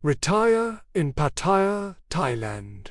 Retire in Pattaya, Thailand.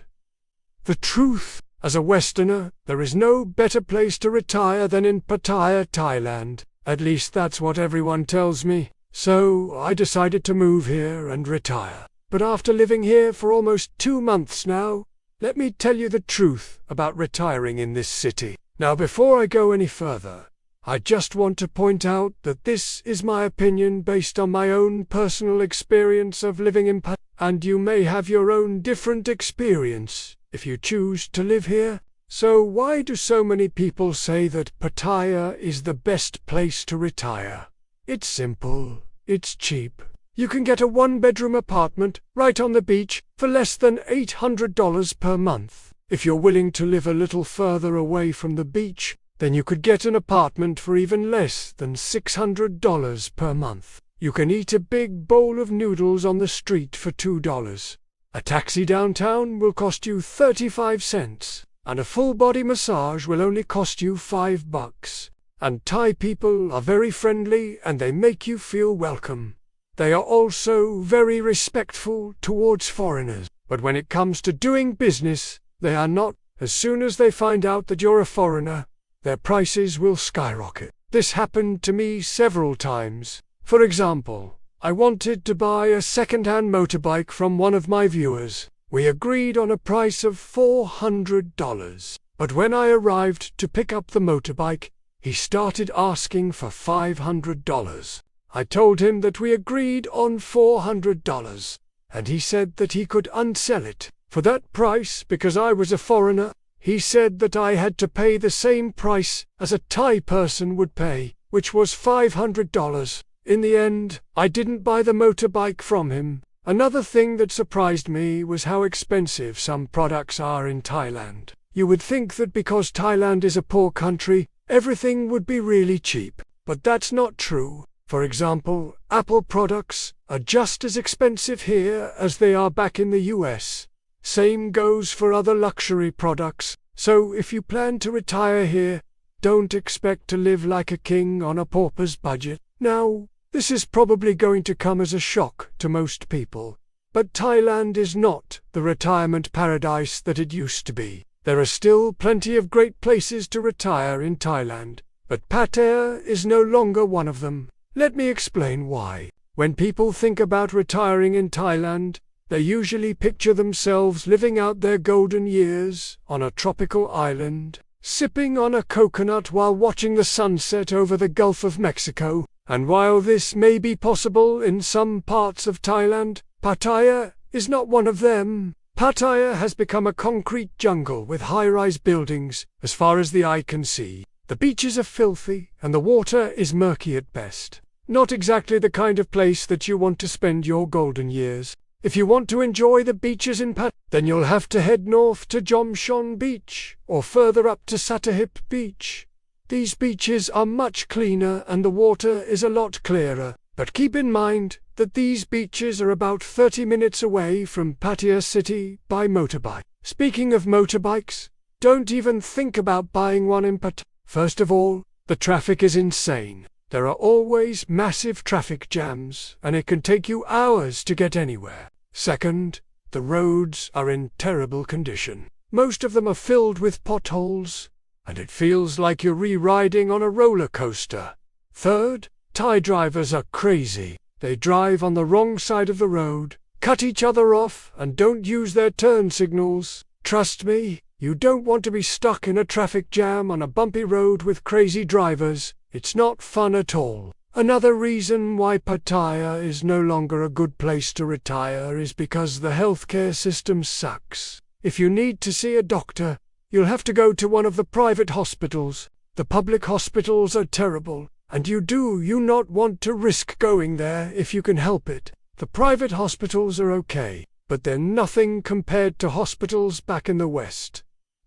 The truth, as a Westerner, there is no better place to retire than in Pattaya, Thailand. At least that's what everyone tells me. So I decided to move here and retire. But after living here for almost 2 months now, let me tell you the truth about retiring in this city. Now, before I go any further, I just want to point out that this is my opinion based on my own personal experience of living in Pattaya, and you may have your own different experience if you choose to live here. So why do so many people say that Pattaya is the best place to retire? It's simple, it's cheap. You can get a 1-bedroom apartment right on the beach for less than $800 per month. If you're willing to live a little further away from the beach, then you could get an apartment for even less than $600 per month. You can eat a big bowl of noodles on the street for $2. A taxi downtown will cost you 35 cents, and a full-body massage will only cost you $5. And Thai people are very friendly and they make you feel welcome. They are also very respectful towards foreigners. But when it comes to doing business, they are not. As soon as they find out that you're a foreigner, their prices will skyrocket. This happened to me several times. For example, I wanted to buy a second-hand motorbike from one of my viewers. We agreed on a price of $400. But when I arrived to pick up the motorbike, he started asking for $500. I told him that we agreed on $400, and he said that he could unsell it for that price because I was a foreigner. He said that I had to pay the same price as a Thai person would pay, which was $500. In the end, I didn't buy the motorbike from him. Another thing that surprised me was how expensive some products are in Thailand. You would think that because Thailand is a poor country, everything would be really cheap. But that's not true. For example, Apple products are just as expensive here as they are back in the US. Same goes for other luxury products. So if you plan to retire here, don't expect to live like a king on a pauper's budget. Now, this is probably going to come as a shock to most people, but Thailand is not the retirement paradise that it used to be. There are still plenty of great places to retire in Thailand, but Pattaya is no longer one of them. Let me explain why. When people think about retiring in Thailand, they usually picture themselves living out their golden years on a tropical island, sipping on a coconut while watching the sunset over the Gulf of Mexico. And while this may be possible in some parts of Thailand, Pattaya is not one of them. Pattaya has become a concrete jungle with high-rise buildings as far as the eye can see. The beaches are filthy and the water is murky at best. Not exactly the kind of place that you want to spend your golden years. If you want to enjoy the beaches in Pattaya, then you'll have to head north to Jomshon Beach or further up to Sattahip Beach. These beaches are much cleaner and the water is a lot clearer. But keep in mind that these beaches are about 30 minutes away from Pattaya city by motorbike. Speaking of motorbikes, don't even think about buying one in Pattaya. First of all, the traffic is insane. There are always massive traffic jams, and it can take you hours to get anywhere. Second, the roads are in terrible condition. Most of them are filled with potholes, and it feels like you're re-riding on a roller coaster. Third, Thai drivers are crazy. They drive on the wrong side of the road, cut each other off, and don't use their turn signals. Trust me, you don't want to be stuck in a traffic jam on a bumpy road with crazy drivers. It's not fun at all. Another reason why Pattaya is no longer a good place to retire is because the healthcare system sucks. If you need to see a doctor, you'll have to go to one of the private hospitals. The public hospitals are terrible, and you do not want to risk going there if you can help it. The private hospitals are okay, but they're nothing compared to hospitals back in the West.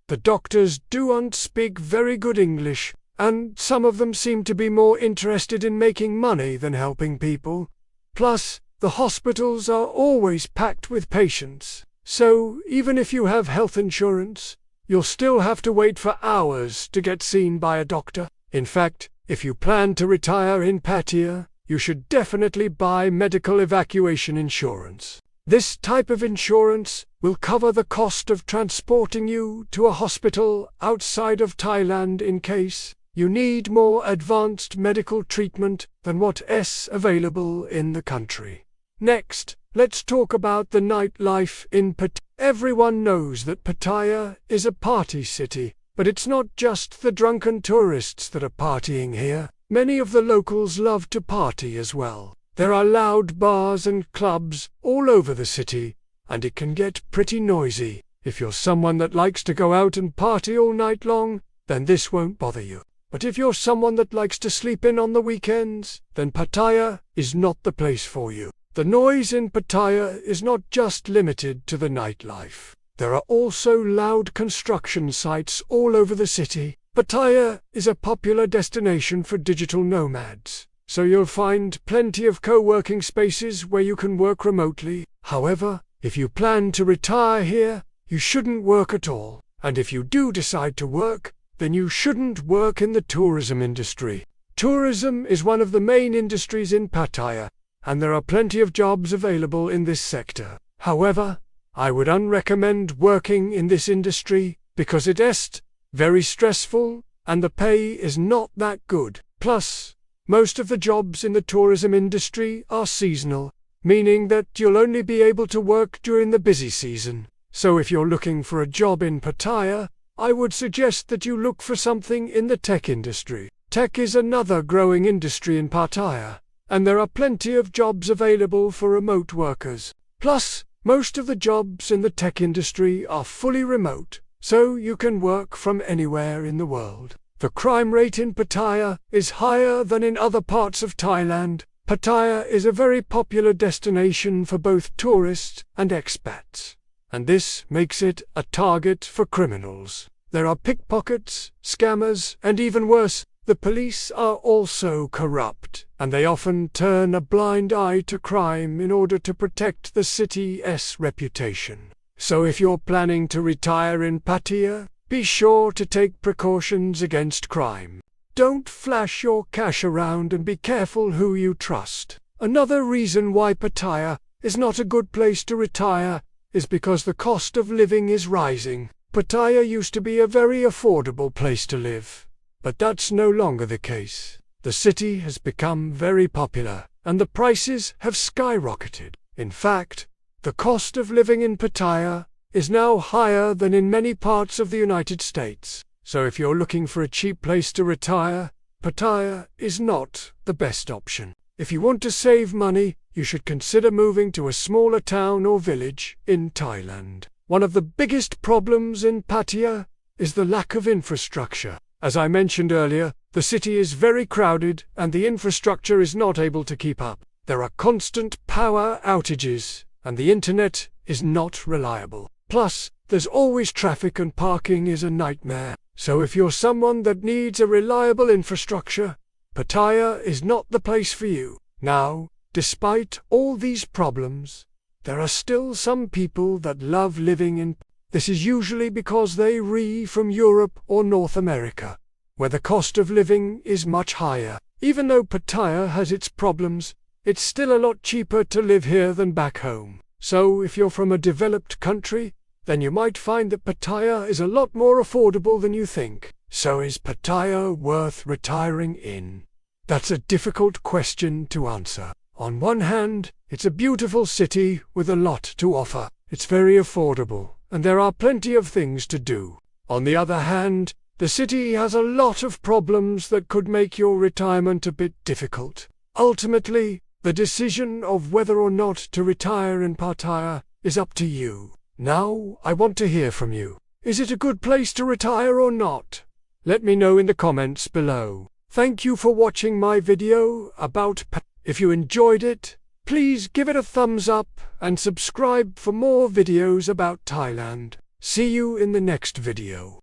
The doctors don't speak very good English, and some of them seem to be more interested in making money than helping people. Plus, the hospitals are always packed with patients, so even if you have health insurance, you'll still have to wait for hours to get seen by a doctor. In fact, if you plan to retire in Pattaya, you should definitely buy medical evacuation insurance. This type of insurance will cover the cost of transporting you to a hospital outside of Thailand in case you need more advanced medical treatment than what is available in the country. Next, let's talk about the nightlife in Pattaya. Everyone knows that Pattaya is a party city, but it's not just the drunken tourists that are partying here. Many of the locals love to party as well. There are loud bars and clubs all over the city, and it can get pretty noisy. If you're someone that likes to go out and party all night long, then this won't bother you. But if you're someone that likes to sleep in on the weekends, then Pattaya is not the place for you. The noise in Pattaya is not just limited to the nightlife. There are also loud construction sites all over the city. Pattaya is a popular destination for digital nomads, so you'll find plenty of co-working spaces where you can work remotely. However, if you plan to retire here, you shouldn't work at all. And if you do decide to work, then you shouldn't work in the tourism industry. Tourism is one of the main industries in Pattaya, and there are plenty of jobs available in this sector. However, I would unrecommend working in this industry because it is very stressful and the pay is not that good. Plus, most of the jobs in the tourism industry are seasonal, meaning that you'll only be able to work during the busy season. So if you're looking for a job in Pattaya, I would suggest that you look for something in the tech industry. Tech is another growing industry in Pattaya, and there are plenty of jobs available for remote workers. Plus, most of the jobs in the tech industry are fully remote, so you can work from anywhere in the world. The crime rate in Pattaya is higher than in other parts of Thailand. Pattaya is a very popular destination for both tourists and expats, and this makes it a target for criminals. There are pickpockets, scammers, and even worse, the police are also corrupt, and they often turn a blind eye to crime in order to protect the city's reputation. So if you're planning to retire in Pattaya, be sure to take precautions against crime. Don't flash your cash around and be careful who you trust. Another reason why Pattaya is not a good place to retire is because the cost of living is rising. Pattaya used to be a very affordable place to live, but that's no longer the case. The city has become very popular, and the prices have skyrocketed. In fact, the cost of living in Pattaya is now higher than in many parts of the United States. So if you're looking for a cheap place to retire, Pattaya is not the best option. If you want to save money, you should consider moving to a smaller town or village in Thailand. One of the biggest problems in Pattaya is the lack of infrastructure. As I mentioned earlier, the city is very crowded and the infrastructure is not able to keep up. There are constant power outages and the internet is not reliable. Plus, there's always traffic and parking is a nightmare. So if you're someone that needs a reliable infrastructure, Pattaya is not the place for you. Now, despite all these problems, there are still some people that love living in. This is usually because they are from Europe or North America, where the cost of living is much higher. Even though Pattaya has its problems, it's still a lot cheaper to live here than back home. So if you're from a developed country, then you might find that Pattaya is a lot more affordable than you think. So is Pattaya worth retiring in? That's a difficult question to answer. On one hand, it's a beautiful city with a lot to offer. It's very affordable, and there are plenty of things to do. On the other hand, the city has a lot of problems that could make your retirement a bit difficult. Ultimately, the decision of whether or not to retire in Pattaya is up to you. Now, I want to hear from you. Is it a good place to retire or not? Let me know in the comments below. Thank you for watching my video about Pattaya. If you enjoyed it, please give it a thumbs up and subscribe for more videos about Thailand. See you in the next video.